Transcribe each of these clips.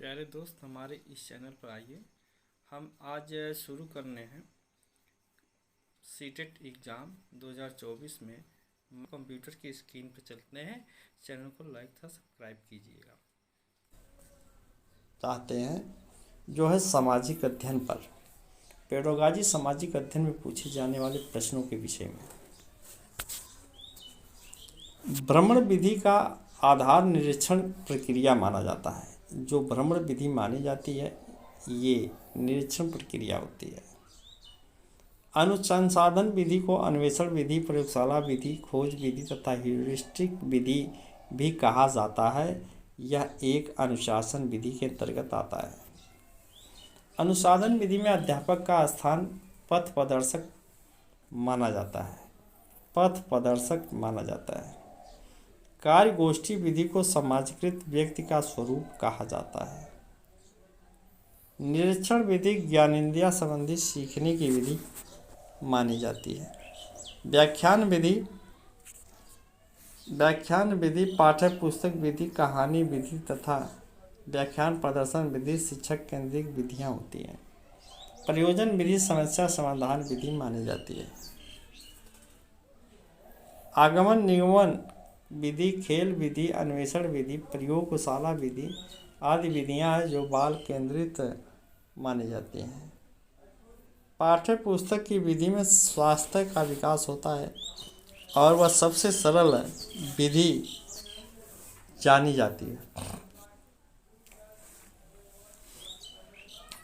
प्यारे दोस्त, हमारे इस चैनल पर आइए। हम आज शुरू करने हैं सीटेट एग्ज़ाम 2024 में। कंप्यूटर की स्क्रीन पर चलते हैं। चैनल को लाइक तथा सब्सक्राइब कीजिएगा। चाहते हैं जो है सामाजिक अध्ययन पर पेडागॉजी सामाजिक अध्ययन में पूछे जाने वाले प्रश्नों के विषय में। भ्रमण विधि का आधार निरीक्षण प्रक्रिया माना जाता है। जो भ्रमण विधि मानी जाती है ये निरीक्षण प्रक्रिया होती है। अनुसंसाधन विधि को अन्वेषण विधि, प्रयोगशाला विधि, खोज विधि तथा ह्यूरिस्टिक विधि भी कहा जाता है। यह एक अनुशासन विधि के अंतर्गत आता है। अनुसाधन विधि में अध्यापक का स्थान पथ प्रदर्शक माना जाता है। कार्य गोष्ठी विधि को समाजीकृत व्यक्ति का स्वरूप कहा जाता है। निरीक्षण विधि ज्ञानेंद्रिय संबंधी सीखने की विधि मानी जाती है। व्याख्यान विधि पाठ्य पुस्तक विधि, कहानी विधि तथा व्याख्यान प्रदर्शन विधि शिक्षक केंद्रित विधियां होती हैं। प्रयोजन विधि समस्या समाधान विधि मानी जाती है। आगमन निगमन विधि, खेल विधि, अन्वेषण विधि, प्रयोगशाला विधि आदि विधियां हैं जो बाल केंद्रित मानी जाती हैं। पाठ्य पुस्तक की विधि में स्वास्थ्य का विकास होता है और वह सबसे सरल विधि जानी जाती है।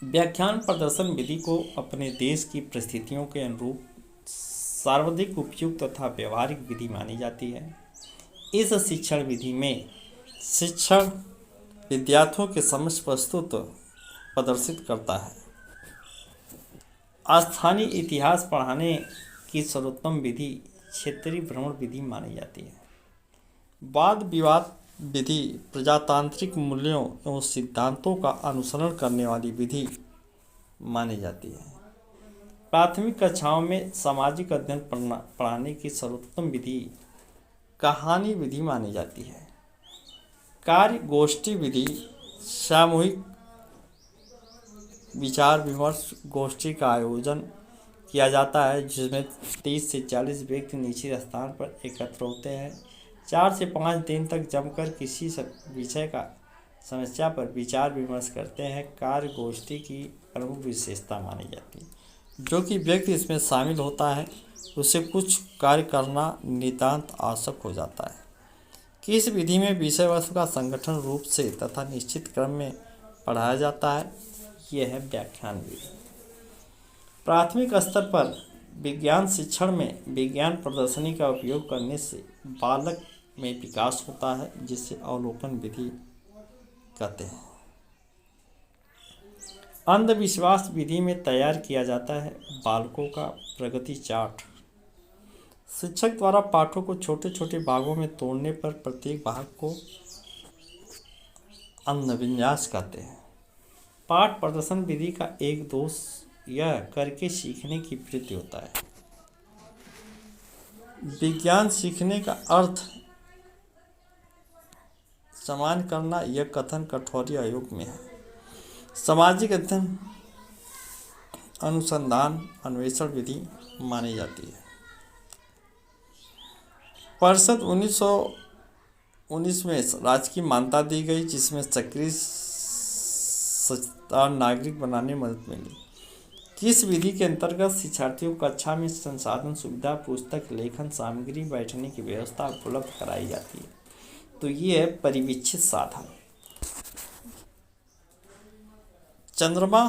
व्याख्यान प्रदर्शन विधि को अपने देश की परिस्थितियों के अनुरूप सर्वाधिक उपयुक्त तथा व्यवहारिक विधि मानी जाती है। इस शिक्षण विधि में शिक्षण विद्यार्थियों के समक्ष प्रस्तुत प्रदर्शित करता है। स्थानीय इतिहास पढ़ाने की सर्वोत्तम विधि क्षेत्रीय भ्रमण विधि मानी जाती है। वाद विवाद विधि प्रजातांत्रिक मूल्यों एवं सिद्धांतों का अनुसरण करने वाली विधि मानी जाती है। प्राथमिक कक्षाओं में सामाजिक अध्ययन पढ़ाने की सर्वोत्तम विधि कहानी विधि मानी जाती है। कार्य गोष्ठी विधि सामूहिक विचार विमर्श गोष्ठी का आयोजन किया जाता है जिसमें 30 से 40 व्यक्ति निश्चित स्थान पर एकत्र होते हैं। 4 से 5 दिन तक जमकर किसी विषय का समस्या पर विचार विमर्श करते हैं। कार्य गोष्ठी की प्रमुख विशेषता मानी जाती है जो कि व्यक्ति इसमें शामिल होता है उसे कुछ कार्य करना नितांत आवश्यक हो जाता है। कि इस विधि में विषय वस्तु का संगठन रूप से तथा निश्चित क्रम में पढ़ाया जाता है। यह है व्याख्यान विधि। प्राथमिक स्तर पर विज्ञान शिक्षण में विज्ञान प्रदर्शनी का उपयोग करने से बालक में विकास होता है जिसे अवलोकन विधि कहते हैं। अंधविश्वास विधि में तैयार किया जाता है बालकों का प्रगति चार्ट। शिक्षक द्वारा पाठों को छोटे छोटे भागों में तोड़ने पर प्रत्येक भाग को अंधविन्यास कहते हैं। पाठ प्रदर्शन विधि का एक दोष यह करके सीखने की वृत्ति होता है। विज्ञान सीखने का अर्थ समान करना यह कथन कठोरी आयोग में है। सामाजिक अध्ययन अनुसंधान अन्वेषण विधि मानी जाती है। परिषद 1919 में राजकीय मान्यता दी गई जिसमें सक्रिय सचेतन नागरिक बनाने में मदद मिली। किस विधि के अंतर्गत शिक्षार्थियों को कक्षा में संसाधन सुविधा पुस्तक लेखन सामग्री बैठने की व्यवस्था उपलब्ध कराई जाती है तो ये है परिवीक्षित साधन। चंद्रमा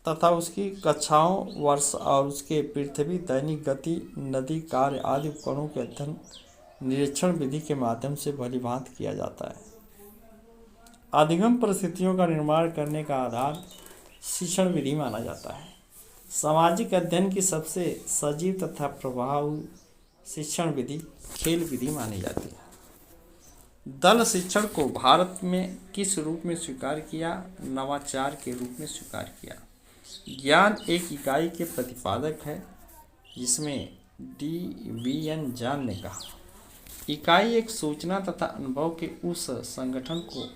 तथा उसकी कक्षाओं वर्ष और उसके पृथ्वी दैनिक गति नदी कार्य आदि उपकरणों के अध्ययन निरीक्षण विधि के माध्यम से भलीभांति किया जाता है। अधिगम परिस्थितियों का निर्माण करने का आधार शिक्षण विधि माना जाता है। सामाजिक अध्ययन की सबसे सजीव तथा प्रभावी शिक्षण विधि खेल विधि मानी जाती है। दल शिक्षण को भारत में किस रूप में स्वीकार किया? नवाचार के रूप में स्वीकार किया। ज्ञान एक इकाई के प्रतिपादक है जिसमें DVN जॉन ने कहा इकाई एक सूचना तथा अनुभव के उस संगठन को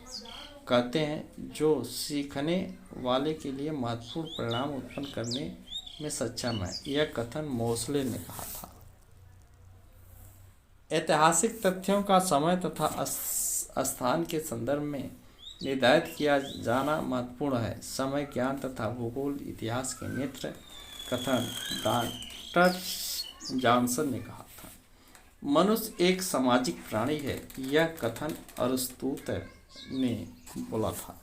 कहते हैं जो सीखने वाले के लिए महत्वपूर्ण परिणाम उत्पन्न करने में सक्षम है। यह कथन मोसले ने कहा था। ऐतिहासिक तथ्यों का समय तथा स्थान के संदर्भ में निर्धारित किया जाना महत्वपूर्ण है। समय, ज्ञान तथा भूगोल इतिहास के नेत्र कथन डॉक्टर जॉनसन ने कहा था। मनुष्य एक सामाजिक प्राणी है। यह कथन अरस्तु ने बोला था।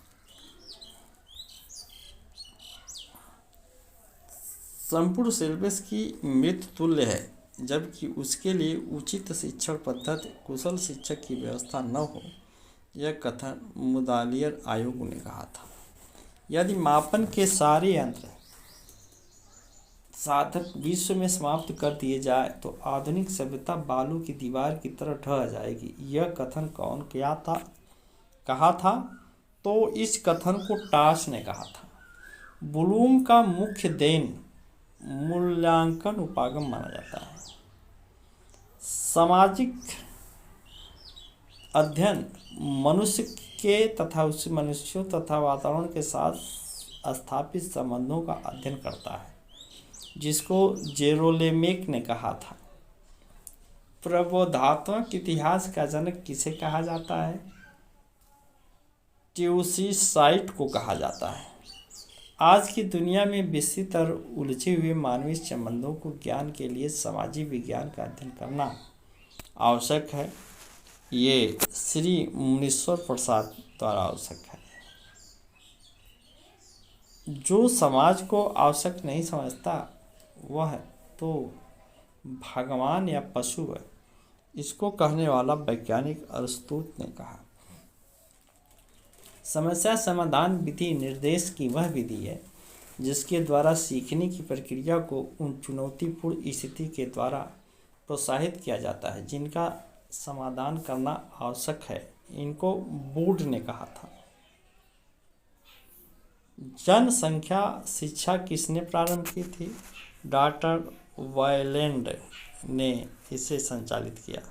संपूर्ण सिलेबस की मृत्यु तुल्य है, जबकि उसके लिए उचित शिक्षण पद्धति, कुशल शिक्षक की व्यवस्था न हो। यह कथन मुदालियर आयोग ने कहा था। यदि मापन के सारे यंत्र साधन विश्व में समाप्त कर दिए जाए तो आधुनिक सभ्यता बालू की दीवार की तरह ढह जाएगी। यह कथन कौन कहा था? तो इस कथन को टास ने कहा था। ब्लूम का मुख्य देन मूल्यांकन उपागम माना जाता है। सामाजिक अध्ययन मनुष्य के तथा उससे मनुष्यों तथा वातावरण के साथ स्थापित संबंधों का अध्ययन करता है, जिसको जेरोलेमेक ने कहा था। प्रबोधात्मक इतिहास का जनक किसे कहा जाता है? ट्यूसिसाइट को कहा जाता है। आज की दुनिया में विस्तृत और उलझे हुए मानवीय संबंधों को ज्ञान के लिए सामाजिक विज्ञान का अध्ययन करना आवश्यक है। ये श्री मुनीश्वर प्रसाद द्वारा आवश्यक है। जो समाज को आवश्यक नहीं समझता वह तो भगवान या पशु है, इसको कहने वाला वैज्ञानिक अरस्तु ने कहा। समस्या समाधान विधि निर्देश की वह विधि है जिसके द्वारा सीखने की प्रक्रिया को उन चुनौतीपूर्ण स्थिति के द्वारा प्रोत्साहित किया जाता है जिनका समाधान करना आवश्यक है। इनको वुड ने कहा था। जनसंख्या शिक्षा किसने प्रारंभ की थी? डॉक्टर वायलैंड ने इसे संचालित किया।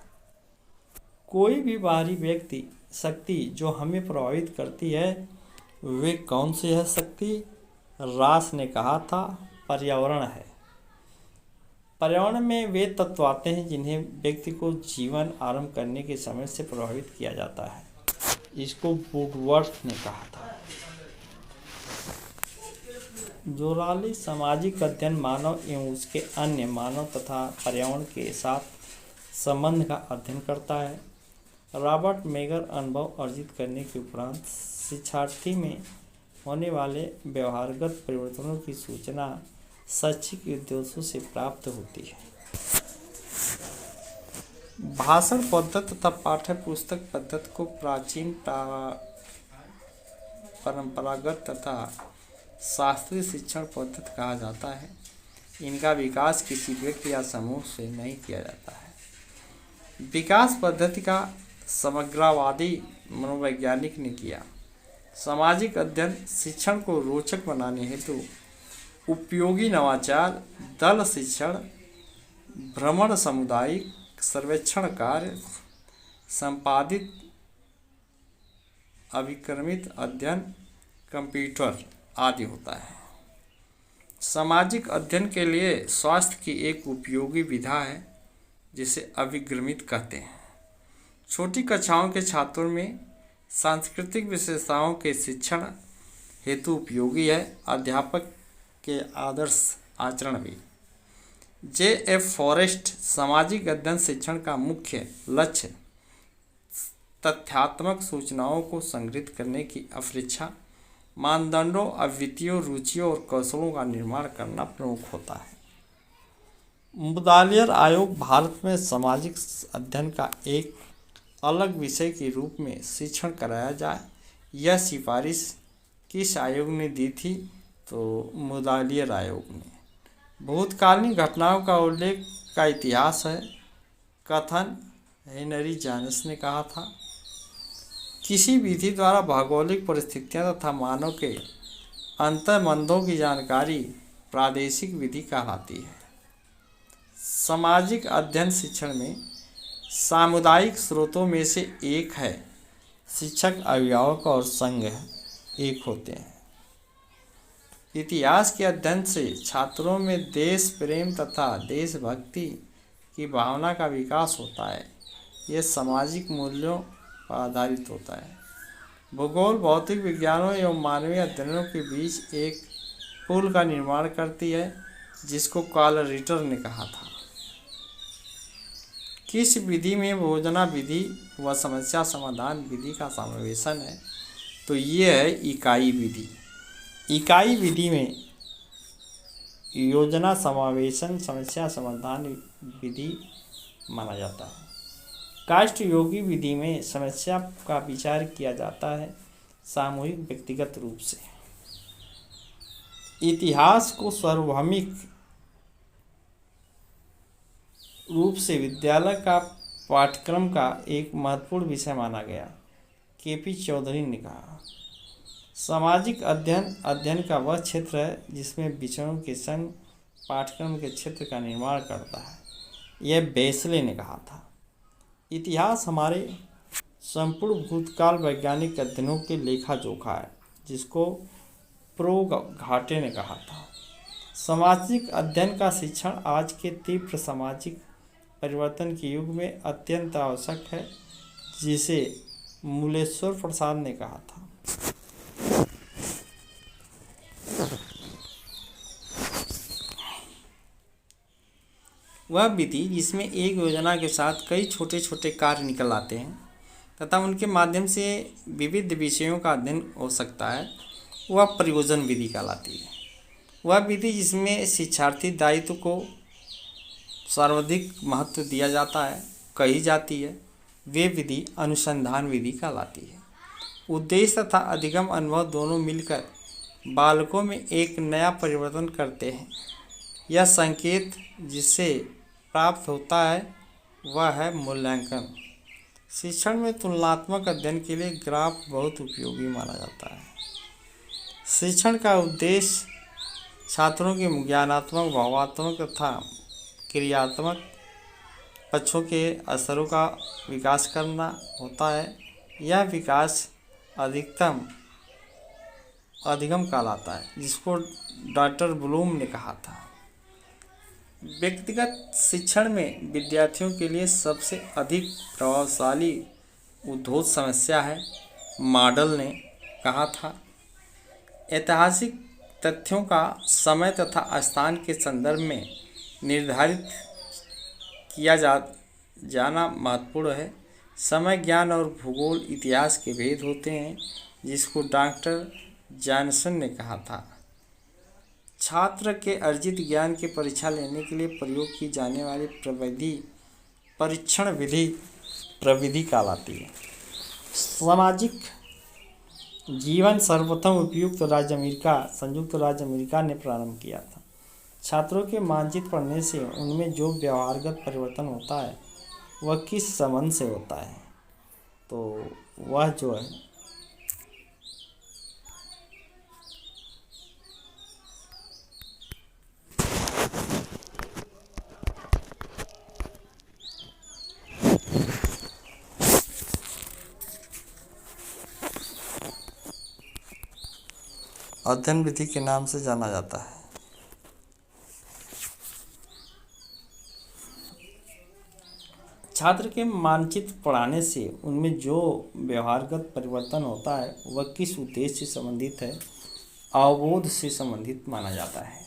कोई भी बाहरी शक्ति जो हमें प्रभावित करती है, वे कौन सी है शक्ति? रास ने कहा था पर्यावरण है। पर्यावरण में वे तत्व आते हैं जिन्हें व्यक्ति को जीवन आरंभ करने के समय से प्रभावित किया जाता है। इसको वुडवर्थ ने कहा था। जोराली सामाजिक अध्ययन मानव एवं उसके अन्य मानव तथा पर्यावरण के साथ संबंध का अध्ययन करता है। रॉबर्ट मेगर अनुभव अर्जित करने के उपरांत शिक्षार्थी में होने वाले व्यवहारगत परिवर्तनों की सूचना शैक्षिक उद्देश्यों से प्राप्त होती है। भाषण पद्धति तथा पाठ्य पुस्तक पद्धति को प्राचीन परंपरागत तथा शास्त्रीय शिक्षण पद्धति कहा जाता है। इनका विकास किसी व्यक्ति या समूह से नहीं किया जाता है। विकास पद्धति का समग्रवादी मनोवैज्ञानिक ने किया। सामाजिक अध्ययन शिक्षण को रोचक बनाने हेतु उपयोगी नवाचार, दल शिक्षण, भ्रमण, सामुदायिक सर्वेक्षण कार्य, संपादित अभिक्रमित अध्ययन, कंप्यूटर आदि होता है। सामाजिक अध्ययन के लिए स्वास्थ्य की एक उपयोगी विधा है जिसे अभिक्रमित कहते हैं। छोटी कक्षाओं के छात्रों में सांस्कृतिक विशेषताओं के शिक्षण हेतु उपयोगी है। अध्यापक के आदर्श आचरण भी। J.F. फॉरेस्ट सामाजिक अध्ययन शिक्षण का मुख्य लक्ष्य तथ्यात्मक सूचनाओं को संग्रहित करने की अपेक्षा मानदंडों, अद्वितीय रुचियों और कौशलों का निर्माण करना प्रमुख होता है। मुदालियर आयोग भारत में सामाजिक अध्ययन का एक अलग विषय के रूप में शिक्षण कराया जाए, यह सिफारिश किस आयोग ने दी थी? तो मुदालियर आयोग ने। भूतकालीन घटनाओं का उल्लेख का इतिहास है। कथन हेनरी जॉन्स ने कहा था। किसी विधि द्वारा भौगोलिक परिस्थितियां तथा मानव के अंतर्मंदों की जानकारी प्रादेशिक विधि कहलाती है। सामाजिक अध्ययन शिक्षण में सामुदायिक स्रोतों में से एक है। शिक्षक, अभिभावक और संघ एक होते हैं। इतिहास के अध्ययन से छात्रों में देश प्रेम तथा देशभक्ति की भावना का विकास होता है। यह सामाजिक मूल्यों पर आधारित होता है। भूगोल भौतिक विज्ञानों एवं मानवीय अध्ययनों के बीच एक पुल का निर्माण करती है, जिसको कार्ल रिटर ने कहा था। किस विधि में योजना विधि व समस्या समाधान विधि का समावेशन है? तो ये है इकाई विधि। इकाई विधि में योजना समावेशन समस्या समाधान विधि माना जाता है। काष्ठ योगी विधि में समस्या का विचार किया जाता है सामूहिक व्यक्तिगत रूप से। इतिहास को सार्वभौमिक रूप से विद्यालय का पाठ्यक्रम का एक महत्वपूर्ण विषय माना गया। केपी चौधरी ने कहा, सामाजिक अध्ययन का वह क्षेत्र है जिसमें विषयों के संग पाठ्यक्रम के क्षेत्र का निर्माण करता है। यह बेसले ने कहा था। इतिहास हमारे संपूर्ण भूतकाल वैज्ञानिक अध्ययनों के लेखा जोखा है, जिसको प्रो घाटे ने कहा था। सामाजिक अध्ययन का शिक्षण आज के तीव्र सामाजिक परिवर्तन के युग में अत्यंत आवश्यक है, जिसे मूलेश्वर प्रसाद ने कहा था। वह विधि जिसमें एक योजना के साथ कई छोटे छोटे कार्य निकल आते हैं तथा उनके माध्यम से विविध विषयों का अध्ययन हो सकता है, वह प्रयोजन विधि कहलाती है। वह विधि जिसमें शिक्षार्थी दायित्व को सर्वाधिक महत्व दिया जाता है कही जाती है, वे विधि अनुसंधान विधि कहलाती है। उद्देश्य तथा अधिगम अनुभव दोनों मिलकर बालकों में एक नया परिवर्तन करते हैं। यह संकेत जिससे प्राप्त होता है वह है मूल्यांकन। शिक्षण में तुलनात्मक अध्ययन के लिए ग्राफ बहुत उपयोगी माना जाता है। शिक्षण का उद्देश्य छात्रों के ज्ञानात्मक, भावात्मक तथा क्रियात्मक पक्षों के असरों का विकास करना होता है। यह विकास अधिगम कहलाता है, जिसको डॉक्टर ब्लूम ने कहा था। व्यक्तिगत शिक्षण में विद्यार्थियों के लिए सबसे अधिक प्रभावशाली उद्भूत समस्या है, मॉडल ने कहा था। ऐतिहासिक तथ्यों का समय तथा स्थान के संदर्भ में निर्धारित किया जाना महत्वपूर्ण है। समय ज्ञान और भूगोल इतिहास के भेद होते हैं, जिसको डॉक्टर जॉनसन ने कहा था। छात्र के अर्जित ज्ञान की परीक्षा लेने के लिए प्रयोग की जाने वाली परीक्षण विधि प्रविधि कहलाती है। सामाजिक जीवन सर्वप्रथम संयुक्त राज्य अमेरिका ने प्रारंभ किया था। छात्रों के मानचित्र पढ़ने से उनमें जो व्यवहारगत परिवर्तन होता है वह किस संबंध से होता है? तो वह जो है अध्ययन विधि के नाम से जाना जाता है। छात्र के मानचित्र पढ़ाने से उनमें जो व्यवहारगत परिवर्तन होता है वह किस उद्देश्य से संबंधित है? अवबोध से संबंधित माना जाता है।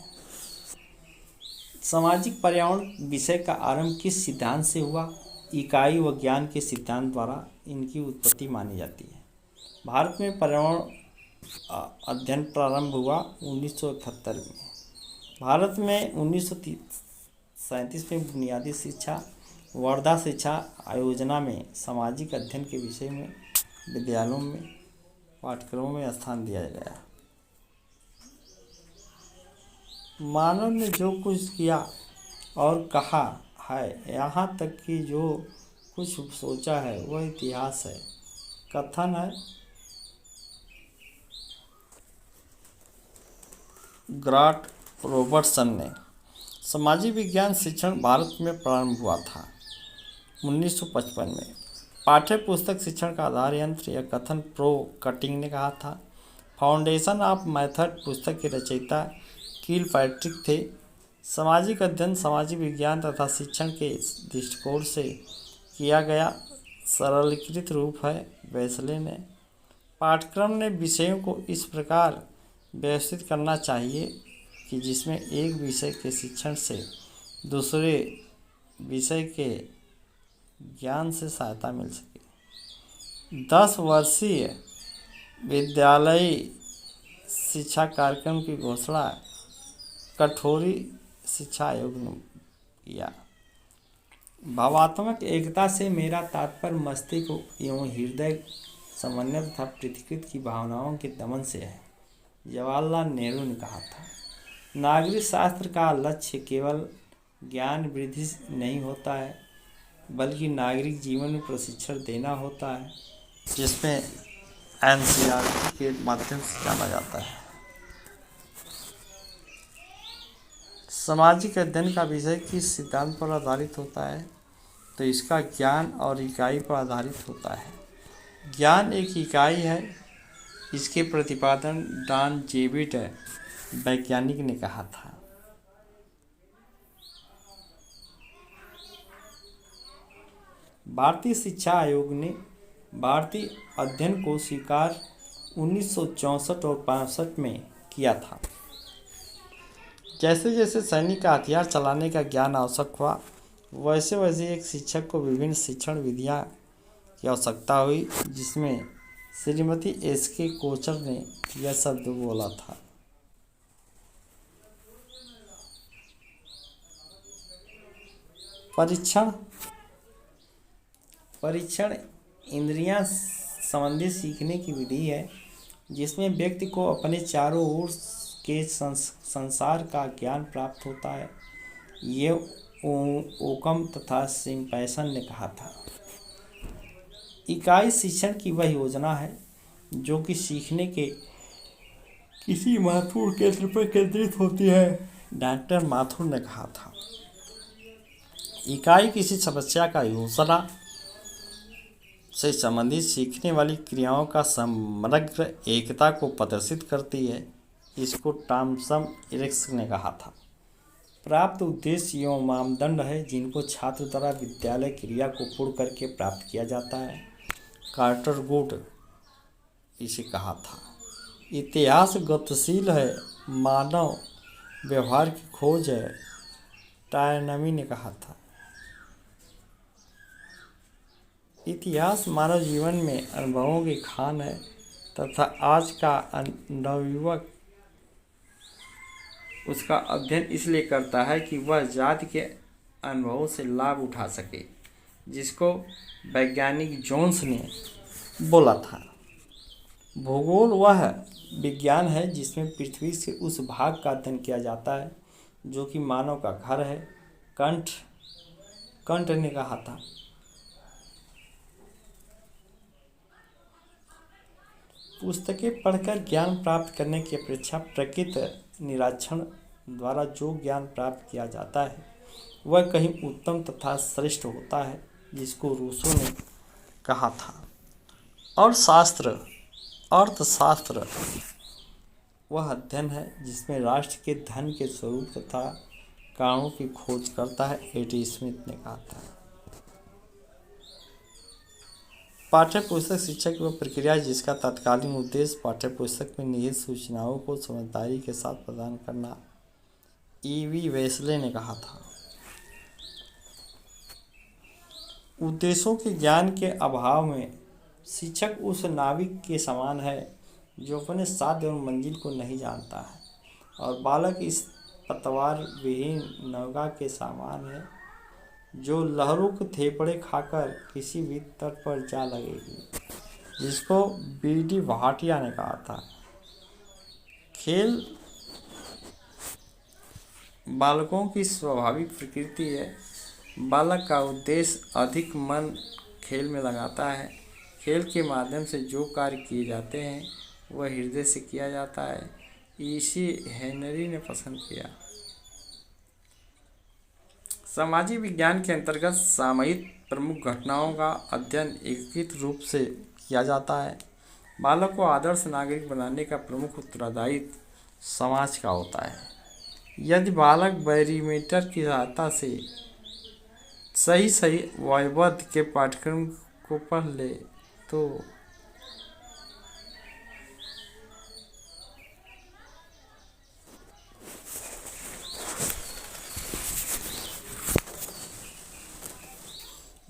सामाजिक पर्यावरण विषय का आरंभ किस सिद्धांत से हुआ? इकाई व ज्ञान के सिद्धांत द्वारा इनकी उत्पत्ति मानी जाती है। भारत में पर्यावरण अध्ययन प्रारंभ हुआ 1971 में। भारत में 1937 में बुनियादी शिक्षा वर्धा शिक्षा योजना में सामाजिक अध्ययन के विषय में विद्यालयों में पाठ्यक्रमों में स्थान दिया गया। मानव ने जो कुछ किया और कहा है, यहाँ तक कि जो कुछ सोचा है वह इतिहास है। कथन है ग्राट रॉबर्टसन ने। सामाजिक विज्ञान शिक्षण भारत में प्रारंभ हुआ था 1955 में। पाठ्य पुस्तक शिक्षण का आधार यंत्र, यह कथन प्रो कटिंग ने कहा था। फाउंडेशन ऑफ मेथड पुस्तक के रचयिता किलपैट्रिक थे। सामाजिक अध्ययन सामाजिक विज्ञान तथा शिक्षण के दृष्टिकोण से किया गया सरलीकृत रूप है। वेस्ले ने पाठ्यक्रम ने विषयों को इस प्रकार व्यवस्थित करना चाहिए कि जिसमें एक विषय के शिक्षण से दूसरे विषय के ज्ञान से सहायता मिल सके। 10 वर्षीय विद्यालयी शिक्षा कार्यक्रम की घोषणा कठोरी शिक्षा आयोग ने किया। भावात्मक एकता से मेरा तात्पर्य मस्तिष्क एवं हृदय समन्वय तथा पृथ्वीकृत की भावनाओं के दमन से है, जवाहरलाल नेहरू ने कहा था। नागरिक शास्त्र का लक्ष्य केवल ज्ञान वृद्धि नहीं होता है, बल्कि नागरिक जीवन में प्रशिक्षण देना होता है, जिसमें एनसीईआरटी के माध्यम से जाना जाता है। सामाजिक अध्ययन का विषय किस सिद्धांत पर आधारित होता है, तो इसका ज्ञान और इकाई पर आधारित होता है। ज्ञान एक इकाई है, इसके प्रतिपादन डॉन जेविट वैज्ञानिक ने कहा था। भारतीय शिक्षा आयोग ने भारतीय अध्ययन को स्वीकार 1964 और 65 में किया था। जैसे जैसे सैनिक का हथियार चलाने का ज्ञान आवश्यक हुआ, वैसे वैसे एक शिक्षक को विभिन्न शिक्षण विधियां की आवश्यकता हुई, जिसमें श्रीमती एस.के. कोचर ने यह शब्द बोला था। परीक्षण इंद्रियां संबंधी सीखने की विधि है, जिसमें व्यक्ति को अपने चारों ओर के संसार का ज्ञान प्राप्त होता है। ये ओकम तथा सिम्पसन ने कहा था। इकाई शिक्षण की वह योजना है जो कि सीखने के किसी महत्वपूर्ण केंद्र पर केंद्रित होती है, डॉक्टर माथुर ने कहा था। इकाई किसी समस्या का योजना से संबंधित सीखने वाली क्रियाओं का समग्र एकता को प्रदर्शित करती है। इसको टॉमसन एरिक्सन ने कहा था। प्राप्त उद्देश्य एवं मानदंड है जिनको छात्र द्वारा विद्यालय क्रिया को पूर्ण करके प्राप्त किया जाता है, कार्टर गुड इसे कहा था। इतिहास गतिशील है, मानव व्यवहार की खोज है, टायनमी ने कहा था। इतिहास मानव जीवन में अनुभवों की खान है तथा आज का नवयुवक उसका अध्ययन इसलिए करता है कि वह जाति के अनुभवों से लाभ उठा सके, जिसको वैज्ञानिक जोन्स ने बोला था। भूगोल वह विज्ञान है जिसमें पृथ्वी से उस भाग का अध्ययन किया जाता है जो कि मानव का घर है, कंट ने कहा था। पुस्तकें पढ़कर ज्ञान प्राप्त करने की अपेक्षा प्रकृत निरीक्षण द्वारा जो ज्ञान प्राप्त किया जाता है वह कहीं उत्तम तथा श्रेष्ठ होता है, जिसको रूसो ने कहा था। और अर्थशास्त्र वह अध्ययन है जिसमें राष्ट्र के धन के स्वरूप तथा कारणों की खोज करता है, एडी स्मिथ ने कहा था। पाठ्य पुस्तक शिक्षा की वह प्रक्रिया जिसका तत्कालीन उद्देश्य पाठ्य पुस्तक में निहित सूचनाओं को समझदारी के साथ प्रदान करना, ई.वी. वेस्ले ने कहा था। उद्देश्यों के ज्ञान के अभाव में शिक्षक उस नाविक के समान है जो अपने साध्य और मंजिल को नहीं जानता है, और बालक इस पतवार विहीन नौका के समान है जो लहरों के थेपड़े खाकर किसी भी तट पर जा लगेगी, जिसको बी.डी. भाटिया ने कहा था। खेल बालकों की स्वाभाविक प्रकृति है। बालक का उद्देश्य अधिक मन खेल में लगाता है। खेल के माध्यम से जो कार्य किए जाते हैं वह हृदय से किया जाता है, इसी हेनरी ने पसंद किया। सामाजिक विज्ञान के अंतर्गत सामयिक प्रमुख घटनाओं का अध्ययन एकीकृत रूप से किया जाता है। बालक को आदर्श नागरिक बनाने का प्रमुख उत्तरदायित्व समाज का होता है। यदि बालक बैरोमीटर की सहायता से सही वयोवर्ग के पाठ्यक्रम को पढ़ ले तो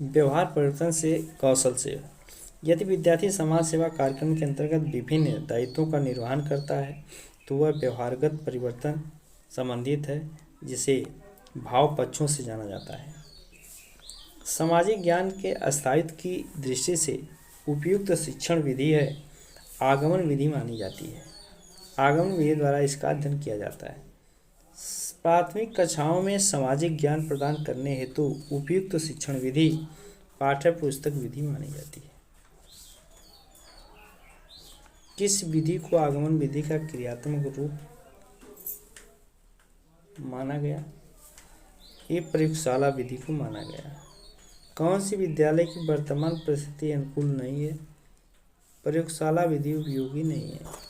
व्यवहार परिवर्तन से कौशल से, यदि विद्यार्थी समाज सेवा कार्यक्रम के अंतर्गत विभिन्न दायित्वों का निर्वहन करता है तो वह व्यवहारगत परिवर्तन संबंधित है, जिसे भाव पक्षों से जाना जाता है। सामाजिक ज्ञान के स्थायित्व की दृष्टि से उपयुक्त शिक्षण विधि है आगमन विधि मानी जाती है। आगमन विधि द्वारा इसका अध्ययन किया जाता है। प्राथमिक कक्षाओं में सामाजिक ज्ञान प्रदान करने हेतु उपयुक्त शिक्षण विधि पाठ्य पुस्तक विधि मानी जाती है। किस विधि को आगमन विधि का क्रियात्मक रूप माना गया? ये प्रयोगशाला विधि को माना गया। कौन सी विद्यालय की वर्तमान परिस्थिति अनुकूल नहीं है? प्रयोगशाला विधि उपयोगी नहीं है।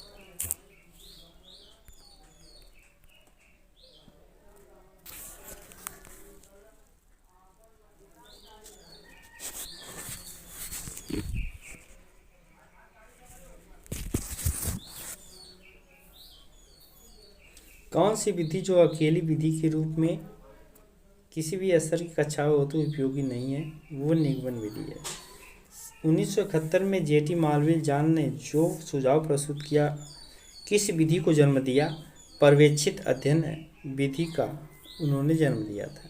कौन सी विधि जो अकेली विधि के रूप में किसी भी स्तर की कक्षाओं हो तो उपयोगी नहीं है, वो निगमन विधि है। 1971 में जेटी मालवीय जॉन ने जो सुझाव प्रस्तुत किया, किस विधि को जन्म दिया? पर्यवेक्षित अध्ययन विधि का उन्होंने जन्म दिया था।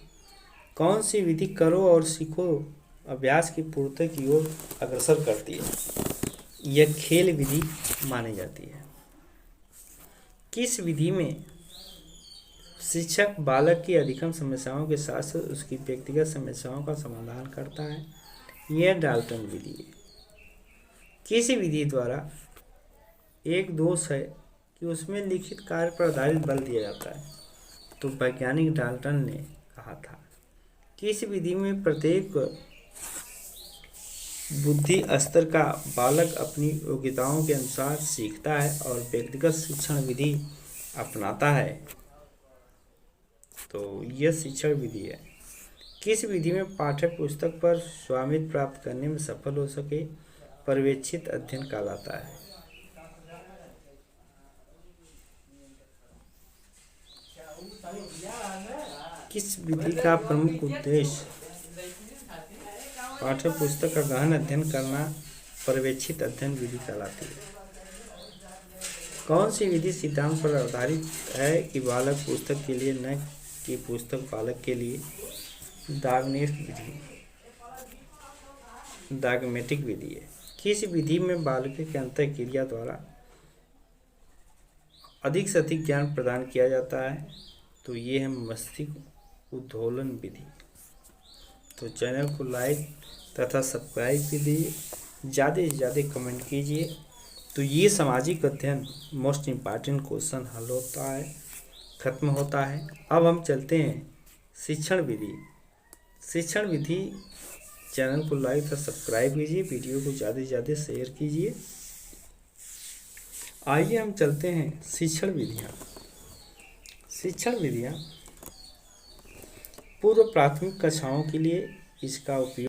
कौन सी विधि करो और सीखो अभ्यास की पूर्ति की ओर अग्रसर करती है? यह खेल विधि मानी जाती है। किस विधि में शिक्षक बालक की अधिकतम समस्याओं के साथ साथ उसकी व्यक्तिगत समस्याओं का समाधान करता है? यह डाल्टन विधि है। किसी विधि द्वारा एक दोष है कि उसमें लिखित कार्य पर आधारित बल दिया जाता है, तो वैज्ञानिक डाल्टन ने कहा था। किस विधि में प्रत्येक बुद्धि स्तर का बालक अपनी योग्यताओं के अनुसार सीखता है और व्यक्तिगत शिक्षण विधि अपनाता है? तो यह शिक्षण विधि है। किस विधि में पाठ्य पुस्तक पर स्वामित्व प्राप्त करने में सफल हो सके? पर्यवेक्षित अध्ययन कहलाता है। किस विधि का प्रमुख उद्देश्य पाठ्य पुस्तक का गहन अध्ययन करना पर्यवेक्षित अध्ययन विधि कहलाती है। कौन सी विधि सिद्धांत पर आधारित है कि बालक पुस्तक के लिए न कि पुस्तक बालक के लिए? डायग्मेटिक विधि है। किस विधि में बालक के अंतःक्रिया द्वारा अधिक से अधिक ज्ञान प्रदान किया जाता है? तो ये है मस्तिष्क उद्दोलन विधि। तो चैनल को लाइक तथा सब्सक्राइब कीजिए, ज़्यादा से ज़्यादा कमेंट कीजिए। तो ये सामाजिक अध्ययन मोस्ट इम्पॉर्टेंट क्वेश्चन हल होता है, खत्म होता है। अब हम चलते हैं शिक्षण विधि। शिक्षण विधि चैनल को लाइक तथा सब्सक्राइब कीजिए, वीडियो को ज़्यादा से ज़्यादा शेयर कीजिए। आइए हम चलते हैं शिक्षण विधियाँ। शिक्षण विधियाँ पूर्व प्राथमिक कक्षाओं के लिए इसका उपयोग